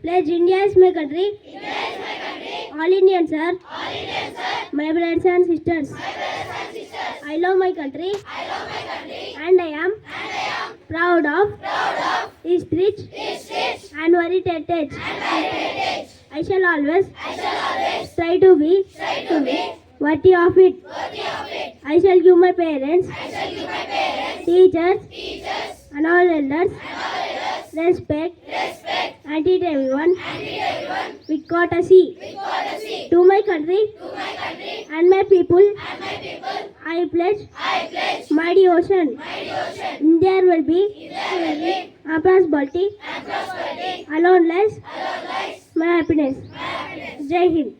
Pledge India is my country. All Indians, sir. My brothers and sisters. I love my country. And I am proud of its rich and varied heritage. I shall always try to be worthy of it. I shall give my parents, teachers, and all elders respect and treat everyone with courtesy. To my country and my people, I pledge my devotion. There will be a prosperity, alone lies my happiness. Jai Hind.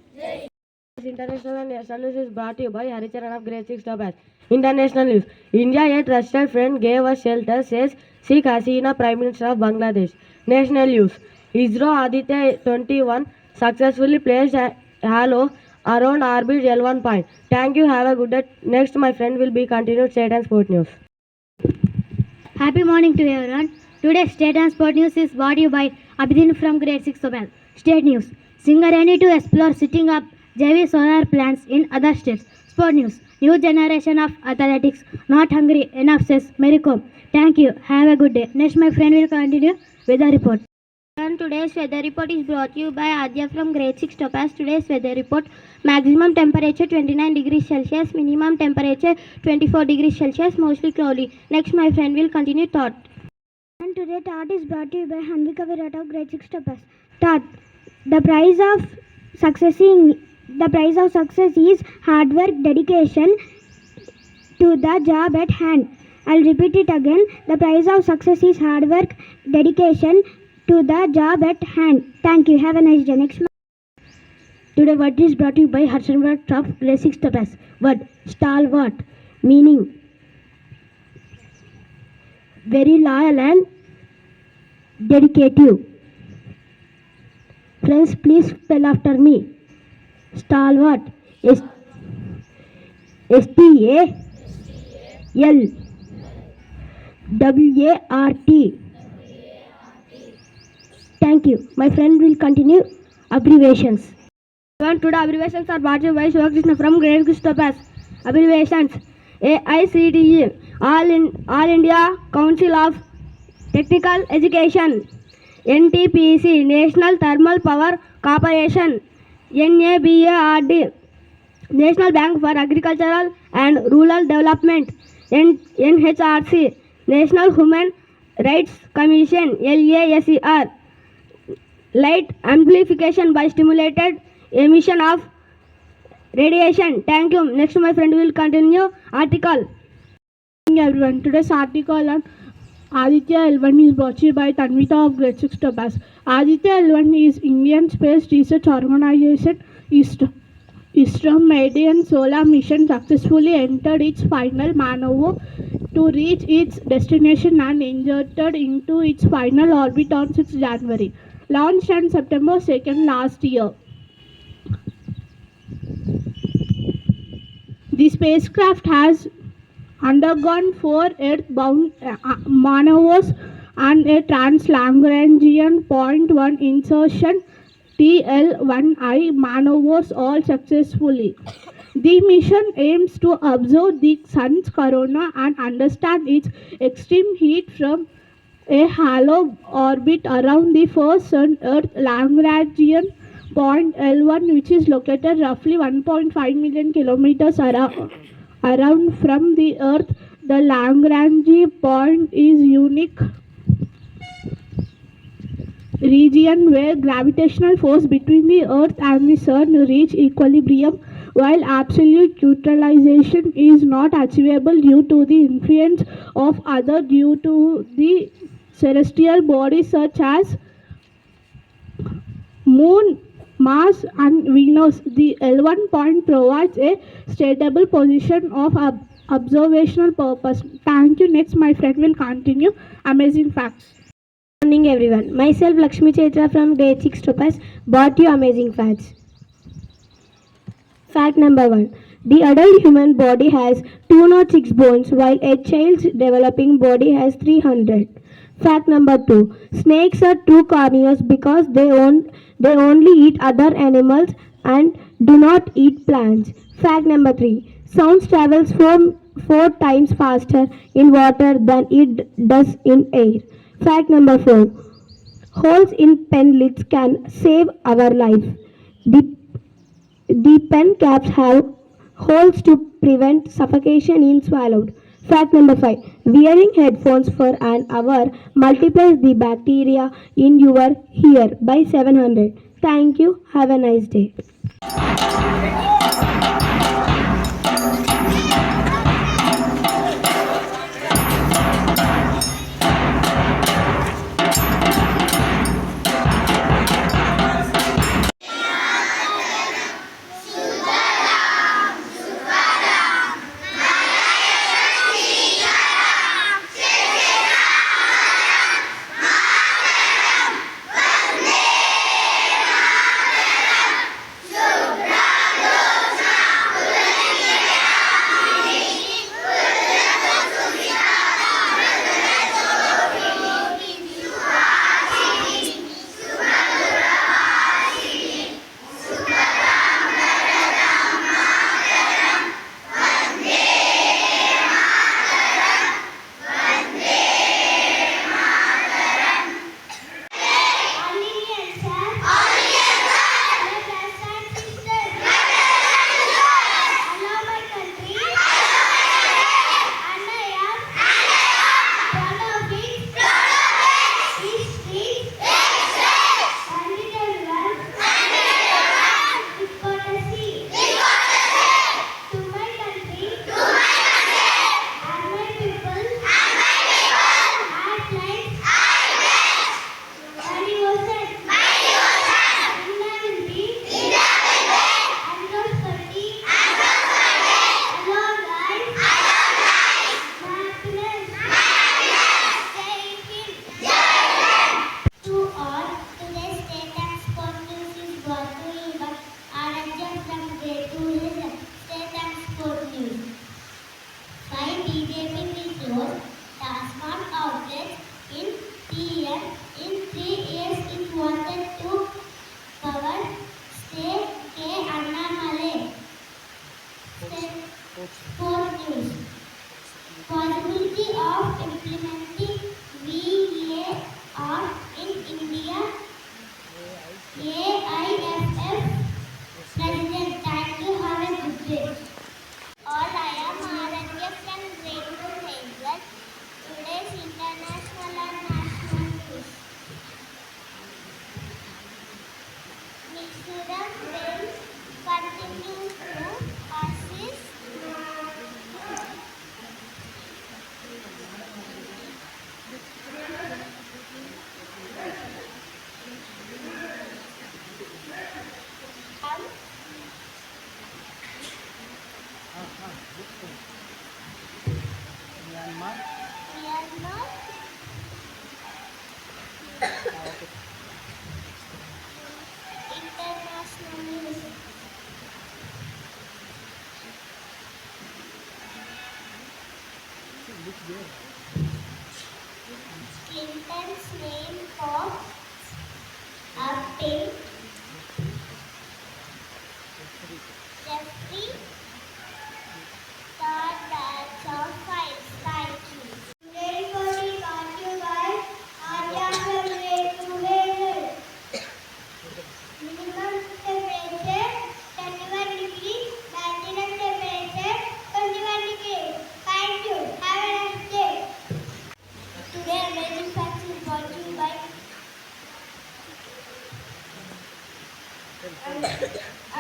International and national news is brought to you by Haricharan of Grade 6 Topaz. International news. India, a trusted friend, gave us shelter, says Sheikh Hasina, Prime Minister of Bangladesh. National news. ISRO Aditya 21 successfully placed a halo around orbit L1 point. Thank you. Have a good day. Next, my friend will be continued state and sport news. Happy morning to everyone. Today's state and sport news is brought to you by Abidin from Grade 6 Topaz. State news. Singareni to explore setting up JV solar plants in other states. Sport news. New generation of athletics not hungry enough, says Mary Kom. Thank you. Have a good day. Next, my friend will continue with the report. And today's weather report is brought to you by Adya from Grade 6 Topaz. Today's weather report: maximum temperature 29 degrees Celsius, minimum temperature 24 degrees Celsius, mostly cloudy. Next, my friend will continue thought. And today thought is brought to you by Hanvika Virat of Grade 6 Topaz. Thought: the price of success is hard work, dedication to the job at hand. I'll repeat it again. The price of success is hard work, dedication to the job at hand. Thank you. Have a nice day. Next. Today, word is brought to you by Harshan of Grade 6 Topaz. Word: stalwart, meaning very loyal and dedicative. Friends, please spell after me. Stalwart. STALWART. Thank you. My friend will continue abbreviations. Today abbreviations are brought to you by Shivakrishna from Grade 6 Topaz. Abbreviations: AICTE, All India Council of Technical Education; NTPC, National Thermal Power Corporation; NABARD, National Bank for Agricultural and Rural Development; NHRC, National Human Rights Commission; LASER, light amplification by stimulated emission of radiation. Thank you. Next, my friend will continue article. Good morning, everyone. Today's article on Aditya L1 is brought to you by Tanvita of Grade 6 Topaz. Aditya L1 is Indian Space Research Organization ISRO maiden solar mission successfully entered its final maneuver to reach its destination and inserted into its final orbit on 6 January. Launched on September 2nd last year. The spacecraft has undergone 4 Earth-bound maneuvers and a trans-Lagrangian point 1 insertion TL1I maneuvers, all successfully. The mission aims to observe the sun's corona and understand its extreme heat from a halo orbit around the first Sun-Earth Lagrangian point L1, which is located roughly 1.5 million kilometers around from the Earth. The Lagrange point is unique region where gravitational force between the Earth and the Sun reach equilibrium, while absolute neutralization is not achievable due to the influence of other due to the celestial bodies such as Moon, Mars and Venus. The L1 point provides a stable position of observational purpose. Thank you. Next, my friend will continue amazing facts. Good morning, everyone. Myself, Lakshmi Chaitra from Grade 6 Topaz, brought you amazing facts. Fact number 1. The adult human body has 206 bones while a child's developing body has 300. Fact number 2. Snakes are true carnivores because they only eat other animals and do not eat plants. Fact number 3. Sound travels four times faster in water than it does in air. Fact number 4. Holes in pen lids can save our life. The the pen caps have holes to prevent suffocation in swallowed. Fact number 5. Wearing headphones for an hour multiplies the bacteria in your ear by 700. Thank you. Have a nice day. Possibility of implementing VAR in India. AIFF President, thank you. Have a good day. All I am Aranya from II Hazel. Today's international and national news. Mizoram will continue to assist Myanmar international news. Clinton's name pops up in Jeffrey third batch of files. Thank you. Today's body brought to you by Arya from II Hazel. Minimum temperature 31 degrees, maximum temperature 21 degrees. Thank you. Have a nice day. Today amazing facts is brought to you by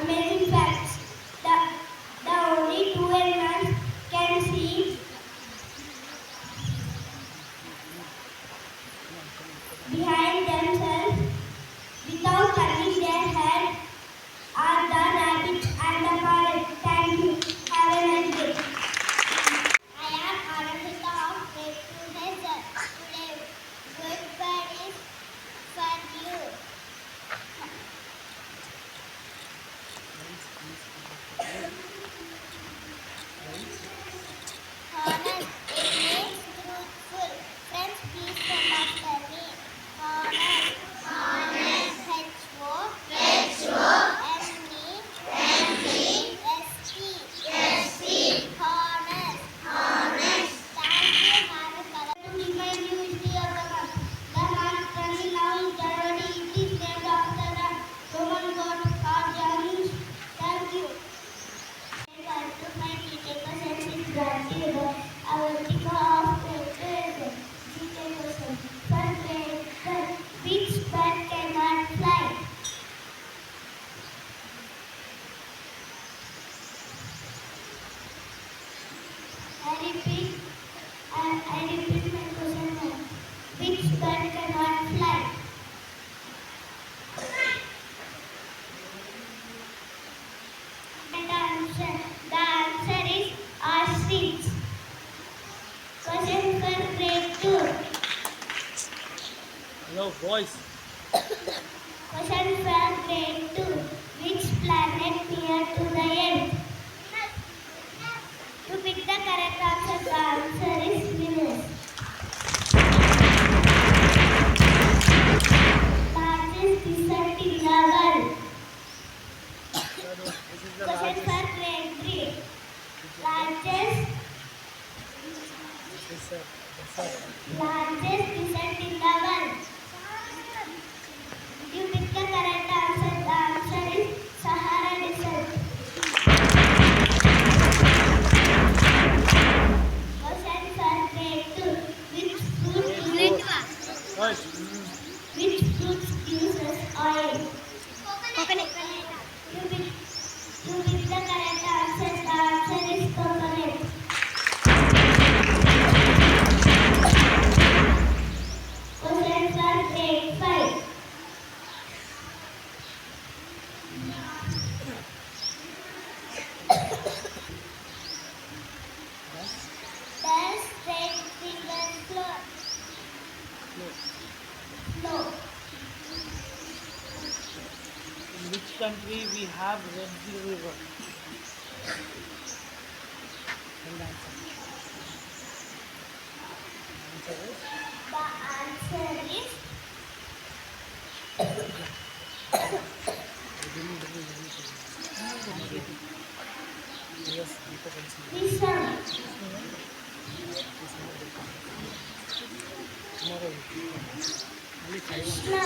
Amazing Facts. The only two animals can see behind themselves without turning their head are the rabbit and the parrot. Thank you. Have a nice day. I am Aranita of II Hazel. Today, good bird is for you. Go, boys. Question for grade 2. Which planet near to the Earth? To pick the correct answer, the answer is Venus. Largest desert in the world. Question for grade 3. Largest desert in the world. You pick the correct answer. The answer is Sahara Desert. Question for grade 2. Which fruit uses oil? Coconut. You pick the correct answer. The answer is coconut. Question for grade 5. Does red river flow? In which country we have Red River? The answer is this one. Krishna.